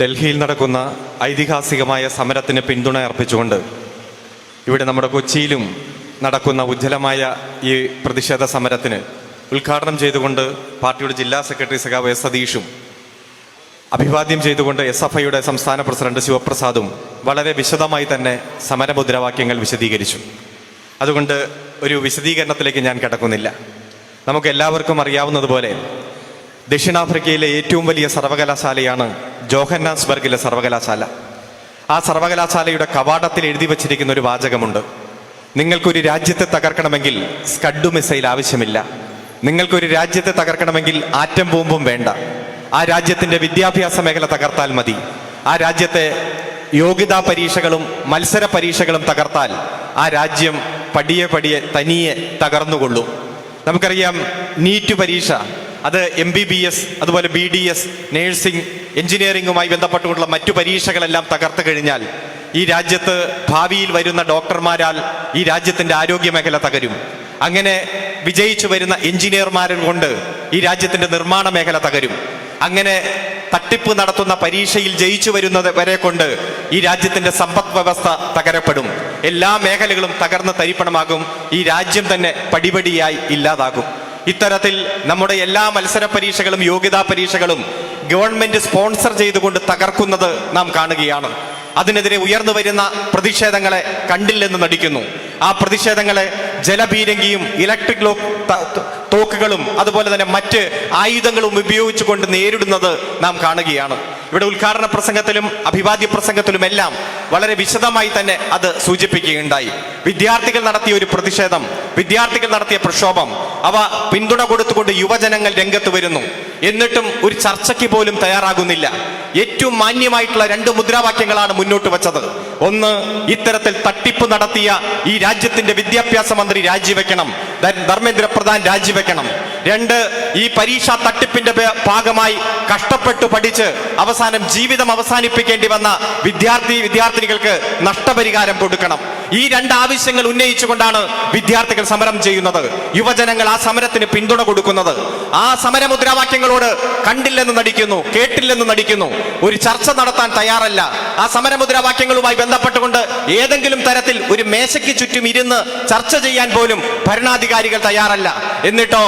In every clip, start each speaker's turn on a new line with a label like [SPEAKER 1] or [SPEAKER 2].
[SPEAKER 1] ഡൽഹിയിൽ നടക്കുന്ന ഐതിഹാസികമായ സമരത്തിന് പിന്തുണ അർപ്പിച്ചുകൊണ്ട് ഇവിടെ നമ്മുടെ കൊച്ചിയിലും നടക്കുന്ന ഉജ്ജ്വലമായ ഈ പ്രതിഷേധ സമരത്തിന് ഉദ്ഘാടനം ചെയ്തുകൊണ്ട് പാർട്ടിയുടെ ജില്ലാ സെക്രട്ടറി സഖാവ് എസ് സതീഷും അഭിവാദ്യം ചെയ്തുകൊണ്ട് SFIയുടെ സംസ്ഥാന പ്രസിഡന്റ് ശിവപ്രസാദും വളരെ വിശദമായി തന്നെ സമരമുദ്രാവാക്യങ്ങൾ വിശദീകരിച്ചു. അതുകൊണ്ട് ഒരു വിശദീകരണത്തിലേക്ക് ഞാൻ കടക്കുന്നില്ല. നമുക്ക് എല്ലാവർക്കും അറിയാവുന്നതുപോലെ ദക്ഷിണാഫ്രിക്കയിലെ ഏറ്റവും വലിയ സർവകലാശാലയാണ് ജോഹന്നാസ്ബർഗിലെ സർവകലാശാല. ആ സർവകലാശാലയുടെ കവാടത്തിൽ എഴുതി വച്ചിരിക്കുന്ന ഒരു വാചകമുണ്ട്: നിങ്ങൾക്കൊരു രാജ്യത്തെ തകർക്കണമെങ്കിൽ സ്കഡ് മിസൈൽ ആവശ്യമില്ല, നിങ്ങൾക്കൊരു രാജ്യത്തെ തകർക്കണമെങ്കിൽ ആറ്റം ബോംബും വേണ്ട, ആ രാജ്യത്തിൻ്റെ വിദ്യാഭ്യാസ മേഖല തകർത്താൽ മതി, ആ രാജ്യത്തെ യോഗ്യതാ പരീക്ഷകളും മത്സര പരീക്ഷകളും തകർത്താൽ ആ രാജ്യം പടിയെ പടിയെ തനിയെ തകർന്നുകൊള്ളും. നമുക്കറിയാം, നീറ്റ് പരീക്ഷ അത് MBBS അതുപോലെ BDS നേഴ്സിംഗ് എഞ്ചിനീയറിംഗുമായി ബന്ധപ്പെട്ടുകൊണ്ടുള്ള മറ്റു പരീക്ഷകളെല്ലാം തകർത്തു കഴിഞ്ഞാൽ ഈ രാജ്യത്ത് ഭാവിയിൽ വരുന്ന ഡോക്ടർമാരാൽ ഈ രാജ്യത്തിൻ്റെ ആരോഗ്യ മേഖല തകരും. അങ്ങനെ വിജയിച്ചു വരുന്ന എഞ്ചിനീയർമാരെ കൊണ്ട് ഈ രാജ്യത്തിൻ്റെ നിർമ്മാണ മേഖല തകരും. അങ്ങനെ തട്ടിപ്പ് നടത്തുന്ന പരീക്ഷയിൽ ജയിച്ചു വരുന്നത് വരെ കൊണ്ട് ഈ രാജ്യത്തിൻ്റെ സമ്പദ് വ്യവസ്ഥ തകരപ്പെടും. എല്ലാ മേഖലകളും തകർന്ന് തരിപ്പണമാകും. ഈ രാജ്യം തന്നെ പടിപടിയായി ഇല്ലാതാകും. ഇത്തരത്തിൽ നമ്മുടെ എല്ലാ മത്സര പരീക്ഷകളും യോഗ്യതാ പരീക്ഷകളും ഗവൺമെന്റ് സ്പോൺസർ ചെയ്തുകൊണ്ട് തകർക്കുന്നത് നാം കാണുകയാണ്. അതിനെതിരെ ഉയർന്നു വരുന്ന പ്രതിഷേധങ്ങളെ കണ്ടില്ലെന്ന് നടിക്കുന്നു. ആ പ്രതിഷേധങ്ങളെ ജലപീരങ്കിയും ഇലക്ട്രിക് തോക്കുകളും അതുപോലെ തന്നെ മറ്റ് ആയുധങ്ങളും ഉപയോഗിച്ചുകൊണ്ട് നേരിടുന്നത് നാം കാണുകയാണ്. ഇവിടെ ഉദ്ഘാടന പ്രസംഗത്തിലും അഭിവാദ്യ പ്രസംഗത്തിലും എല്ലാം വളരെ വിശദമായി തന്നെ അത് സൂചിപ്പിക്കുകയുണ്ടായി. വിദ്യാർത്ഥികൾ നടത്തിയ ഒരു പ്രതിഷേധം, വിദ്യാർത്ഥികൾ നടത്തിയ പ്രക്ഷോഭം, അവ പിന്തുണ കൊടുത്തുകൊണ്ട് യുവജനങ്ങൾ രംഗത്ത് വരുന്നു. എന്നിട്ടും ഒരു ചർച്ചയ്ക്ക് പോലും തയ്യാറാകുന്നില്ല. ഏറ്റവും മാന്യമായിട്ടുള്ള 2 മുദ്രാവാക്യങ്ങളാണ് മുന്നോട്ട് വച്ചത്. ഒന്ന്, ഇത്തരത്തിൽ തട്ടിപ്പ് നടത്തിയ ഈ രാജ്യത്തിന്റെ വിദ്യാഭ്യാസ മന്ത്രി രാജിവെക്കണം, ധർമ്മേന്ദ്ര പ്രധാൻ രാജിവെക്കണം. 2, ഈ പരീക്ഷാ തട്ടിപ്പിന്റെ ഭാഗമായി കഷ്ടപ്പെട്ടു പഠിച്ച് അവസാനം ജീവിതം അവസാനിപ്പിക്കേണ്ടി വന്ന വിദ്യാർത്ഥിനികൾക്ക് നഷ്ടപരിഹാരം കൊടുക്കണം. ഈ 2 ആവശ്യങ്ങൾ ഉന്നയിച്ചുകൊണ്ടാണ് വിദ്യാർത്ഥികൾ സമരം ചെയ്യുന്നത്. യുവജനങ്ങൾ ആ സമരത്തിന് പിന്തുണ കൊടുക്കുന്നത്. ആ സമരമുദ്രാവാക്യങ്ങളോട് കണ്ടില്ലെന്ന് നടിക്കുന്നു, കേട്ടില്ലെന്ന് നടിക്കുന്നു, ഒരു ചർച്ച നടത്താൻ തയ്യാറല്ല. ആ സമരമുദ്രാവാക്യങ്ങളുമായി ബന്ധപ്പെട്ടുകൊണ്ട് ഏതെങ്കിലും തരത്തിൽ ഒരു മേശയ്ക്ക് ചുറ്റും ഇരുന്ന് ചർച്ച ചെയ്യാൻ പോലും ഭരണാധികാരികൾ തയ്യാറല്ല. എന്നിട്ടോ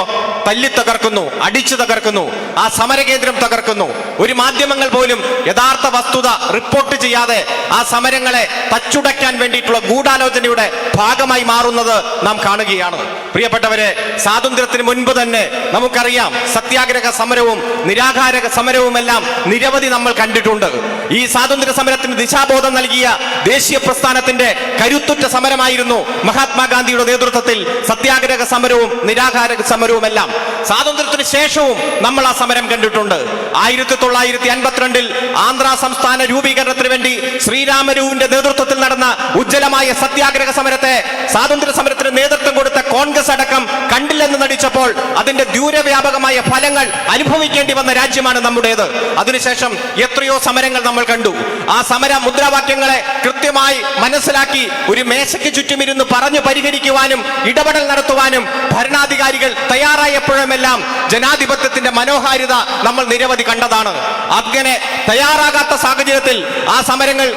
[SPEAKER 1] തല്ലി തകർക്കുന്നു, അടിച്ചു തകർക്കുന്നു, ആ സമരകേന്ദ്രം തകർക്കുന്നു. ഒരു മാധ്യമങ്ങൾ പോലും യഥാർത്ഥ വസ്തുത റിപ്പോർട്ട് ചെയ്യാതെ ആ സമരങ്ങളെ തച്ചുടയ്ക്കാൻ വേണ്ടിയിട്ടുള്ള ഗൂഢാലോചനയുടെ ഭാഗമായി മാറുന്നത് നാം കാണുകയാണ്. പ്രിയപ്പെട്ടവരെ, സ്വാതന്ത്ര്യത്തിന് മുൻപ് തന്നെ നമുക്കറിയാം, സത്യാഗ്രഹ സമരവും നിരാഹാര സമരവുമെല്ലാം നിരവധി നമ്മൾ കണ്ടിട്ടുണ്ട്. ഈ സ്വാതന്ത്ര്യ സമരത്തിന് ദിശാബോധം നൽകിയ ദേശീയ പ്രസ്ഥാനത്തിന്റെ കരുത്തുറ്റ സമരമായിരുന്നു മഹാത്മാഗാന്ധിയുടെ നേതൃത്വത്തിൽ സത്യാഗ്രഹ സമരവും നിരാഹാര സമരവുമെല്ലാം. സ്വാതന്ത്ര്യത്തിന് ശേഷവും നമ്മൾ ആ സമരം കണ്ടിട്ടുണ്ട്. 1952 ആന്ധ്ര സംസ്ഥാന രൂപീകരണത്തിന് വേണ്ടി ശ്രീരാമലുവിന്റെ നേതൃത്വത്തിൽ നടന്ന ഉജ്ജ്വലമായ സത്യാഗ്രഹ സമരത്തെ സ്വാതന്ത്ര്യ സമരത്തിന് നേതൃത്വം കൊടുത്ത കോൺഗ്രസ് അടക്കം കണ്ടില്ലെന്ന് നടിച്ചപ്പോൾ അതിന്റെ ദൂരവ്യാപകമായ ഫലങ്ങൾ അനുഭവിക്കേണ്ടി വന്ന രാജ്യമാണ് നമ്മുടേത്. അതിനുശേഷം എത്രയോ സമരങ്ങൾ നമ്മൾ കണ്ടു. ആ സമര മുദ്രാവാക്യങ്ങളെ കൃത്യമായി മനസ്സിലാക്കി ഒരു മേശയ്ക്ക് ചുറ്റുമിരുന്ന് പറഞ്ഞു പരിഹരിക്കുവാനും ഇടപെടൽ നടത്തുവാനും ഭരണാധികാരികൾ തയ്യാറായപ്പോഴുമെല്ലാം ജനാധിപത്യത്തിന്റെ മനോഹാരിത നമ്മൾ നിരവധി കണ്ടതാണ്. അങ്ങനെ തയ്യാറാകാത്ത സാഹചര്യത്തിൽ ആ സമരങ്ങൾ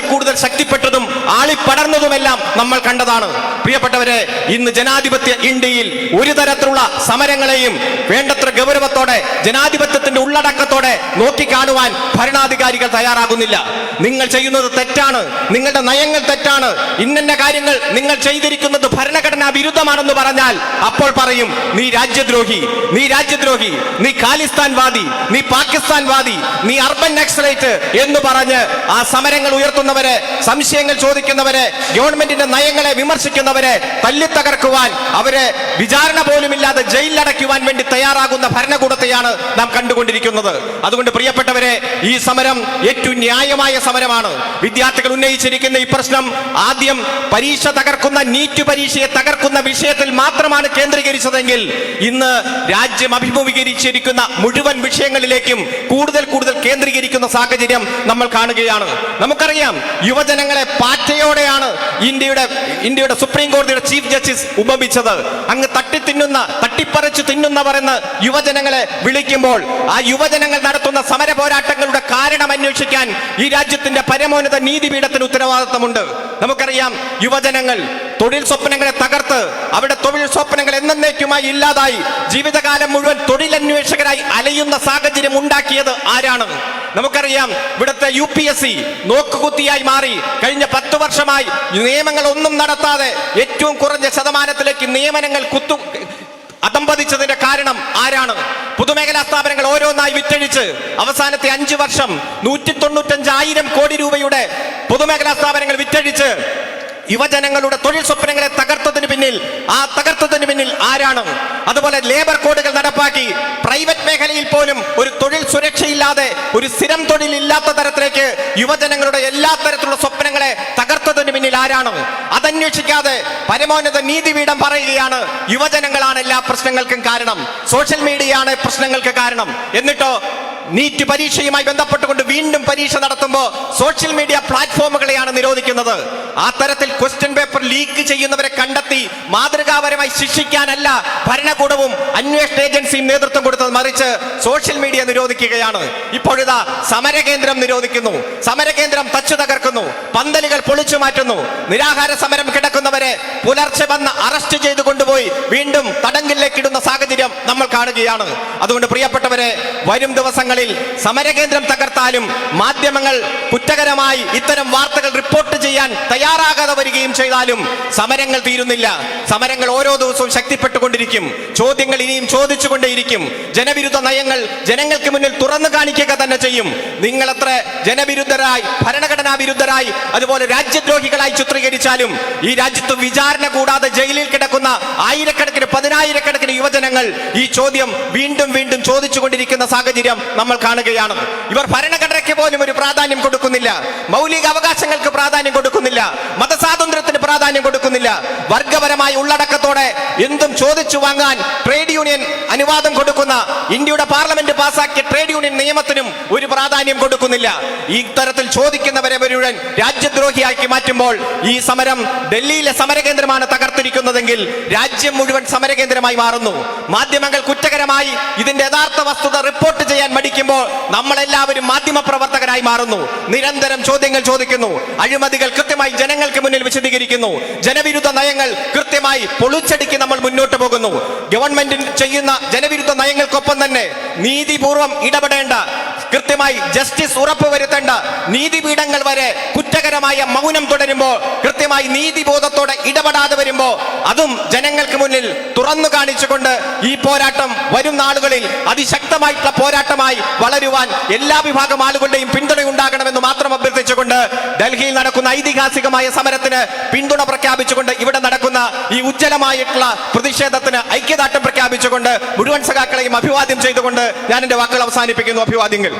[SPEAKER 1] കൂടുതൽ ശക്തിപ്പെട്ടതും ആളിപ്പടർന്നതുമെല്ലാം നമ്മൾ കണ്ടതാണ്. പ്രിയപ്പെട്ടവരെ, ഇന്ന് ജനാധിപത്യ ഇന്ത്യയിൽ ഒരു തരത്തിലുള്ള സമരങ്ങളെയും വേണ്ടത്ര ഗൗരവത്തോടെ ജനാധിപത്യത്തിന്റെ ഉള്ളടക്കത്തോടെ നോക്കിക്കാണുവാൻ ഭരണാധികാരികൾ തയ്യാറാകുന്നില്ല. നിങ്ങൾ ചെയ്യുന്നത് തെറ്റാണ്, നിങ്ങളുടെ നയങ്ങൾ തെറ്റാണ്, ഇന്ന കാര്യങ്ങൾ നിങ്ങൾ ചെയ്തിരിക്കുന്നത് ഭരണഘടനാ വിരുദ്ധമാണെന്ന് പറഞ്ഞാൽ അപ്പോൾ പറയും നീ രാജ്യദ്രോഹി, നീ രാജ്യദ്രോഹി, നീ ഖാലിസ്ഥാൻ വാദി, നീ പാകിസ്ഥാൻ വാദി, നീ അർബൻ നക്സലൈറ്റ് എന്ന് പറഞ്ഞ് ആ സമരങ്ങൾ ഉയർത്തുന്നവരെ, സംശയങ്ങൾ ചോദിക്കുന്നവരെ, ഗവൺമെന്റിന്റെ നയങ്ങളെ വിമർശിക്കുന്നവരെ തല്ലിത്തകർക്കുവാൻ, അവരെ വിചാരണ പോലുമില്ലാതെ ജയിലിലടയ്ക്കുവാൻ വേണ്ടി തയ്യാറാകുന്ന ഭരണകൂടത്തെയാണ് നാം കണ്ടുകൊണ്ടിരിക്കുന്നത്. അതുകൊണ്ട് പ്രിയപ്പെട്ടവരെ, ഈ സമരം ഏറ്റവും ന്യായമായ സമരമാണ്. വിദ്യാർത്ഥികൾ ഉന്നയിച്ചിരിക്കുന്ന ഈ പ്രശ്നം ആദ്യം പരീക്ഷ തകർക്കുന്ന, നീറ്റ് പരീക്ഷയെ തകർക്കുന്ന വിഷയത്തിൽ മാത്രമാണ് കേന്ദ്രീകരിച്ചതെങ്കിൽ ഇന്ന് രാജ്യം അഭിമുഖീകരിച്ചിരിക്കുന്ന മുഴുവൻ വിഷയങ്ങളിലേക്കും കൂടുതൽ കേന്ദ്രീകരിക്കുന്ന സാഹചര്യം നമ്മൾ കാണുകയാണ്. നമുക്കറിയാം, യുവജനങ്ങളെ പാറ്റയോടെയാണ് ഇന്ത്യയുടെ സുപ്രീം കോടതിയുടെ ചീഫ് ജസ്റ്റിസ് ഉപമിച്ചത്. അങ്ങ് തട്ടിപ്പറിച്ചു തിന്നുന്നവർ എന്ന് യുവജനങ്ങളെ വിളിക്കുമ്പോൾ ആ യുവജനങ്ങൾ നടത്തുന്ന സമര പോരാട്ടങ്ങളുടെ കാരണം അന്വേഷിക്കാൻ ഈ രാജ്യത്തിന്റെ പരമോന്നത നീതിപീഠത്തിന് ഉത്തരവാദിത്തമുണ്ട്. നമുക്കറിയാം, യുവജനങ്ങൾ തൊഴിൽ സ്വപ്നങ്ങളെ തകർത്ത് അവരുടെ തൊഴിൽ സ്വപ്നങ്ങൾ എന്നേക്കുമായി ഇല്ലാതായി ജീവിതകാലം മുഴുവൻ തൊഴിലന്വേഷകരായി അലയുന്ന സാഹചര്യം ഉണ്ടാക്കിയത് ആരാണ്? നമുക്കറിയാം, ഇവിടുത്തെ UPSC നോക്കുകുത്തിയായി മാറി. കഴിഞ്ഞ 10 വർഷമായി നിയമങ്ങൾ ഒന്നും നടത്താതെ ഏറ്റവും കുറഞ്ഞ ശതമാനത്തിലേക്ക് നിയമനങ്ങൾ അധംപതിച്ചതിന്റെ കാരണം ആരാണ്? പൊതുമേഖലാ സ്ഥാപനങ്ങൾ ഓരോന്നായി വിറ്റഴിച്ച് അവസാനത്തെ 5 വർഷം 195,000 കോടി രൂപയുടെ പൊതുമേഖലാ സ്ഥാപനങ്ങൾ വിറ്റഴിച്ച് യുവജനങ്ങളുടെ തൊഴിൽ സ്വപ്നങ്ങളെ തകർത്തതിന് പിന്നിൽ ആരാണ്? അതുപോലെ ലേബർ കോഡുകൾ നടപ്പാക്കി പ്രൈവറ്റ് മേഖലയിൽ പോലും ഒരു തൊഴിൽ സുരക്ഷയില്ലാതെ, ഒരു സ്ഥിരം തൊഴിലില്ലാത്ത തരത്തിലേക്ക് യുവജനങ്ങളുടെ എല്ലാ തരത്തിലുള്ള സ്വപ്നങ്ങളെ തകർത്തതിന് പിന്നിൽ ആരാണ്? അതന്വേഷിക്കാതെ പരമോന്നത നീതിപീഠം പറയുകയാണ് യുവജനങ്ങളാണ് എല്ലാ പ്രശ്നങ്ങൾക്കും കാരണം, സോഷ്യൽ മീഡിയയാണ് പ്രശ്നങ്ങൾക്ക് കാരണം. എന്നിട്ടോ നീറ്റ് പരീക്ഷയുമായി ബന്ധപ്പെട്ടുകൊണ്ട് വീണ്ടും പരീക്ഷ നടത്തുമ്പോൾ സോഷ്യൽ മീഡിയ പ്ലാറ്റ്ഫോമുകളെയാണ് നിരോധിക്കുന്നത്. ആ തരത്തിൽ ക്വസ്റ്റ്യൻ പേപ്പർ ലീക്ക് ചെയ്യുന്നവരെ കണ്ടെത്തി മാതൃകാപരമായി ശിക്ഷിക്കാനല്ല ഭരണകൂടവും അന്വേഷണ ഏജൻസിയും നേതൃത്വം കൊടുത്തത്, മറിച്ച് സോഷ്യൽ മീഡിയ നിരോധിക്കുകയാണ്. ഇപ്പോഴിതാ സമരകേന്ദ്രം നിരോധിക്കുന്നു, സമരകേന്ദ്രം തച്ചു തകർക്കുന്നു, പന്തലുകൾ പൊളിച്ചു മാറ്റുന്നു. നിരാഹാര സമരം കിടക്കുന്നവരെ പുലർച്ചെ വന്ന് അറസ്റ്റ് ചെയ്ത് കൊണ്ടുപോയി വീണ്ടും തടങ്കലിലേക്ക് ഇടുന്ന സാഹചര്യം നമ്മൾ കാണുകയാണ്. അതുകൊണ്ട് പ്രിയപ്പെട്ടവരെ, വരും ദിവസങ്ങൾ സമരകേന്ദ്രം തകർത്താലും മാധ്യമങ്ങൾ കുറ്റകരമായി ഇത്തരം വാർത്തകൾ റിപ്പോർട്ട് ചെയ്യാൻ തയ്യാറാകാതെ വരികയും ചെയ്താലും സമരങ്ങൾ തീരുന്നില്ല. സമരങ്ങൾ ഓരോ ദിവസവും ശക്തിപ്പെട്ടുകൊണ്ടിരിക്കും. ചോദ്യങ്ങൾ ഇനിയും ചോദിച്ചുകൊണ്ടേയിരിക്കും. ജനവിരുദ്ധ നയങ്ങൾ ജനങ്ങൾക്ക് മുന്നിൽ തുറന്നു കാണിക്കുക തന്നെ ചെയ്യും. നിങ്ങൾ എത്ര ജനവിരുദ്ധരായി, ഭരണഘടനാ വിരുദ്ധരായി, അതുപോലെ രാജ്യദ്രോഹികളായി ചിത്രീകരിച്ചാലും ഈ രാജ്യത്ത് വിചാരണ കൂടാതെ ജയിലിൽ കിടക്കുന്ന ആയിരക്കണക്കിന് 10,000-കണക്കിന് യുവജനങ്ങൾ ഈ ചോദ്യം വീണ്ടും വീണ്ടും ചോദിച്ചുകൊണ്ടിരിക്കുന്ന സാഹചര്യം നമ്മൾ കാണുകയാണ്. ഇവർ ഭരണഘടനയ്ക്ക് പോലും ഒരു പ്രാധാന്യം കൊടുക്കുന്നില്ല, മൗലിക അവകാശങ്ങൾക്ക് പ്രാധാന്യം കൊടുക്കുന്നില്ല, മതസ്വാതന്ത്ര്യത്തിന് പ്രാധാന്യം കൊടുക്കുന്നില്ല. വർഗപരമായ ഉള്ളടക്കത്തോടെ എന്തും ചോദിച്ചു വാങ്ങാൻ ട്രേഡ് യൂണിയൻ അനുവാദം കൊടുക്കുന്ന ഇന്ത്യയുടെ പാർലമെന്റ് പാസാക്കിയ ട്രേഡ് യൂണിയൻ നിയമത്തിനും ഒരു പ്രാധാന്യം കൊടുക്കുന്നില്ല. ഈ തരത്തിൽ ചോദിക്കുന്നവരെ മുഴുവൻ രാജ്യദ്രോഹിയാക്കി മാറ്റുമ്പോൾ ഈ സമരം ഡൽഹിയിലെ സമരകേന്ദ്രമാണ് തകർത്തിരിക്കുന്നതെങ്കിൽ രാജ്യം മുഴുവൻ സമരകേന്ദ്രമായി മാറുന്നു. മാധ്യമങ്ങൾ കുറ്റകരമായി ഇതിന്റെ യഥാർത്ഥ വസ്തുത റിപ്പോർട്ട് ചെയ്യാൻ മടിക്കുമ്പോൾ നമ്മളെല്ലാവരും മാധ്യമ പ്രവർത്തകരായി മാറുന്നു. നിരന്തരം ചോദ്യങ്ങൾ ചോദിക്കുന്നു, അഴിമതികൾ കൃത്യമായി ജനങ്ങൾക്ക് മുന്നിൽ വിശദീകരിക്കുന്നു, ജനവിരുദ്ധ നയങ്ങൾ കൃത്യമായി പൊളിച്ചടുക്കി നമ്മൾ മുന്നോട്ട് പോകുന്നു. ഗവൺമെന്റ് ചെയ്യുന്ന ജനവിരുദ്ധ നയങ്ങൾക്കൊപ്പം തന്നെ നീതിപൂർവം ഇടപെടേണ്ട, കൃത്യമായി ജസ്റ്റിസ് ഉറപ്പുവരുത്തേണ്ട നീതിപീഠങ്ങൾ വരെ കുറ്റകരമായ മൗനം തുടരുമ്പോൾ, കൃത്യമായി നീതിബോധത്തോടെ ഇടപെടാതെ വരുമ്പോൾ, അതും ജനങ്ങൾക്ക് മുന്നിൽ തുറന്നു കാണിച്ചുകൊണ്ട് ഈ പോരാട്ടം വരും നാളുകളിൽ അതിശക്തമായിട്ടുള്ള പോരാട്ടമായി വളരുവാൻ എല്ലാ വിഭാഗം ആളുകളുടെയും പിന്തുണ ഉണ്ടാകണമെന്ന് മാത്രം അഭ്യർത്ഥിച്ചുകൊണ്ട് ഡൽഹിയിൽ നടക്കുന്ന ഐതിഹാസികമായ സമരത്തിന് പിന്തുണ പ്രഖ്യാപിച്ചുകൊണ്ട് ഇവിടെ നടക്കുന്ന ഈ ഉജ്ജ്വലമായിട്ടുള്ള പ്രതിഷേധത്തിന് ഐക്യദാർഢ്യം പ്രഖ്യാപിച്ചുകൊണ്ട് മുഴുവൻ സഖാക്കളെയും അഭിവാദ്യം ചെയ്തുകൊണ്ട് ഞാൻ എന്റെ വാക്കുകൾ അവസാനിപ്പിക്കുന്നു. അഭിവാദ്യങ്ങൾ.